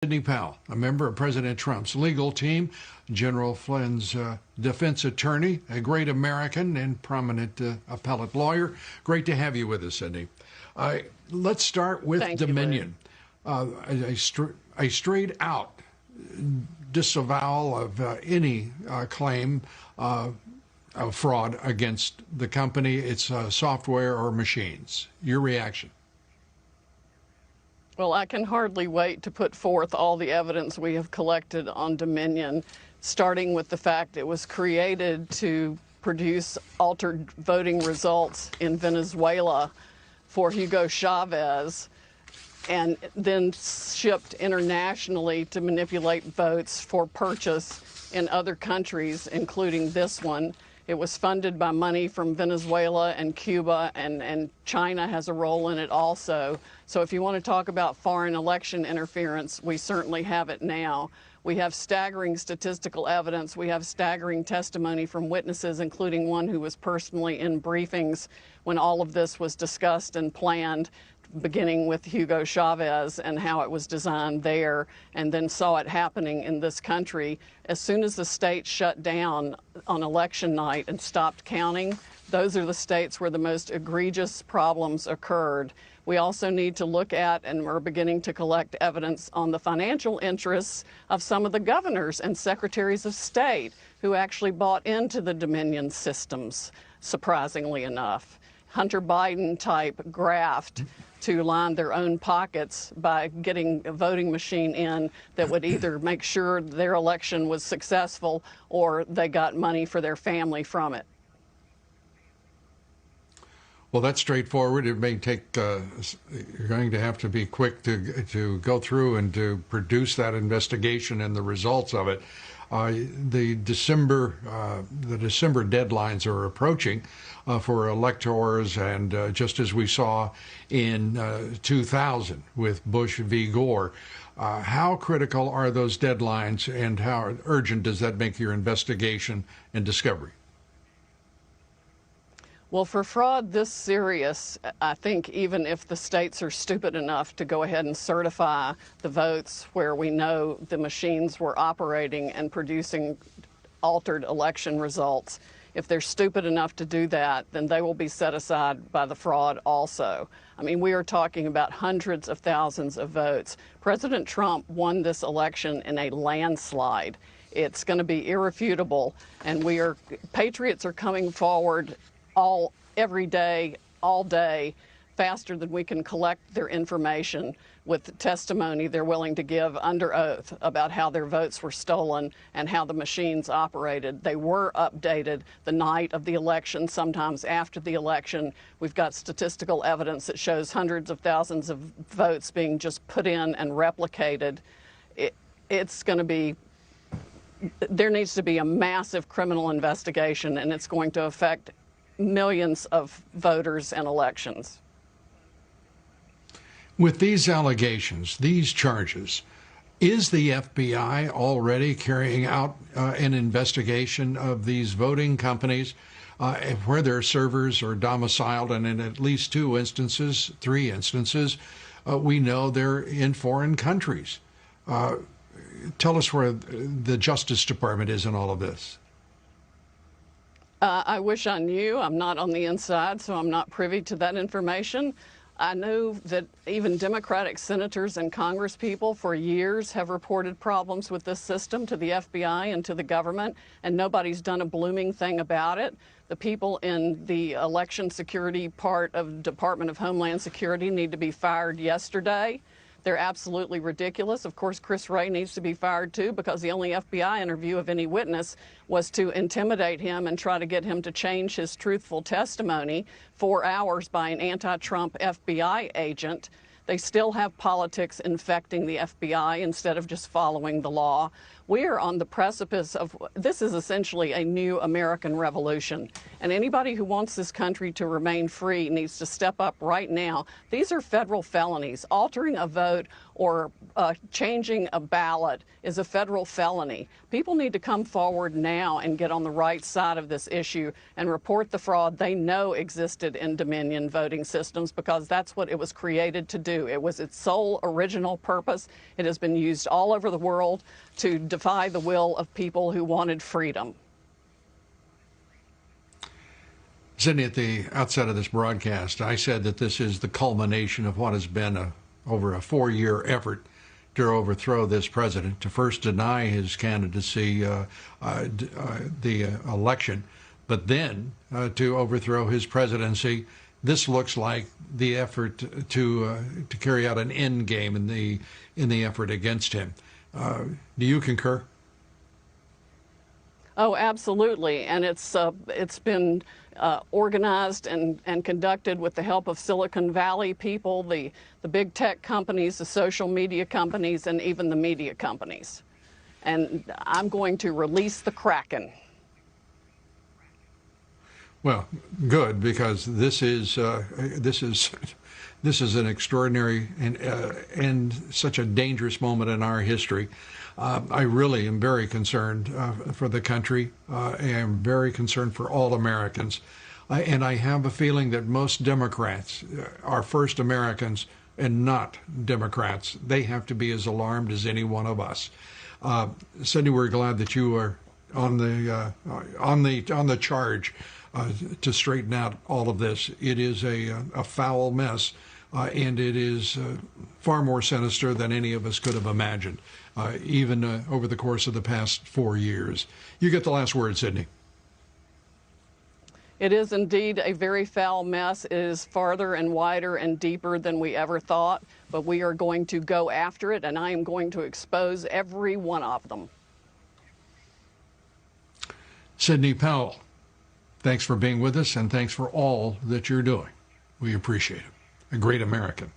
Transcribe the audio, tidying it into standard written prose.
Sidney Powell, a member of President Trump's legal team, General Flynn's defense attorney, a great American and prominent appellate lawyer. Great to have you with us, Sidney. Let's start with Thank Dominion. A straight out disavowal of any claim of fraud against the company, its software or machines. Your reaction? Well, I can hardly wait to put forth all the evidence we have collected on Dominion, starting with the fact it was created to produce altered voting results in Venezuela for Hugo Chavez, and then shipped internationally to manipulate votes for purchase in other countries, including this one. It was funded by money from Venezuela and Cuba, and China has a role in it also. So if you want to talk about foreign election interference, we certainly have it now. We have staggering statistical evidence. We have staggering testimony from witnesses, including one who was personally in briefings when all of this was discussed and planned, beginning with Hugo Chavez and how it was designed there, and then saw it happening in this country. As soon as the states shut down on election night and stopped counting, those are the states where the most egregious problems occurred. We also need to look at, and we're beginning to collect evidence on the financial interests of some of the governors and secretaries of state who actually bought into the Dominion systems, surprisingly enough. Hunter Biden type graft to line their own pockets by getting a voting machine in that would either make sure their election was successful or they got money for their family from it. Well, that's straightforward. It may take, you're going to have to be quick to go through and to produce that investigation and the results of it. The December deadlines are approaching for electors, and just as we saw in 2000 with Bush v. Gore. How critical are those deadlines, and how urgent does that make your investigation and discovery? Well, for fraud this serious, I think even if the states are stupid enough to go ahead and certify the votes where we know the machines were operating and producing altered election results, if they're stupid enough to do that, then they will be set aside by the fraud also. I mean, we are talking about hundreds of thousands of votes. President Trump won this election in a landslide. It's going to be irrefutable, and patriots are coming forward every day, all day, faster than we can collect their information with testimony they're willing to give under oath about how their votes were stolen and how the machines operated. They were updated the night of the election, sometimes after the election. We've got statistical evidence that shows hundreds of thousands of votes being just put in and replicated. It's going to be, there needs to be a massive criminal investigation, and it's going to affect millions of voters and elections. With these allegations, these charges, is the FBI already carrying out an investigation of these voting companies where their servers are domiciled? And in at least three instances, we know they're in foreign countries. Tell us where the Justice Department is in all of this. I wish I knew. I'm not on the inside, so I'm not privy to that information. I know that even Democratic senators and congresspeople for years have reported problems with this system to the FBI and to the government, and nobody's done a blooming thing about it. The people in the election security part of the Department of Homeland Security need to be fired yesterday. They're absolutely ridiculous. Of course, Chris Wray needs to be fired too, because the only FBI interview of any witness was to intimidate him and try to get him to change his truthful testimony 4 hours by an anti-Trump FBI agent. They still have politics infecting the FBI instead of just following the law. We are on the precipice of, this is essentially a new American revolution. And anybody who wants this country to remain free needs to step up right now. These are federal felonies. Altering a vote or changing a ballot is a federal felony. People need to come forward now and get on the right side of this issue and report the fraud they know existed in Dominion voting systems, because that's what it was created to do. It was its sole original purpose. It has been used all over the world to defy the will of people who wanted freedom. Sidney, at the outset of this broadcast, I said that this is the culmination of what has been over a 4-year effort to overthrow this president, to first deny his candidacy, the election, but then to overthrow his presidency. This looks like the effort to carry out an end game in the effort against him. Do you concur? Oh, absolutely, and it's been organized and conducted with the help of Silicon Valley people, the big tech companies, the social media companies, and even the media companies. And I'm going to release the Kraken. Well, good, because this is an extraordinary and such a dangerous moment in our history. I really am very concerned for the country. I am very concerned for all Americans. And I have a feeling that most Democrats are first Americans and not Democrats. They have to be as alarmed as any one of us. Sidney, we're glad that you are on the charge to straighten out all of this. It is a foul mess, and it is far more sinister than any of us could have imagined, even over the course of the past 4 years. You get the last word, Sidney. It is indeed a very foul mess. It is farther and wider and deeper than we ever thought, but we are going to go after it, and I am going to expose every one of them. Sidney Powell, thanks for being with us, and thanks for all that you're doing. We appreciate it. A great American.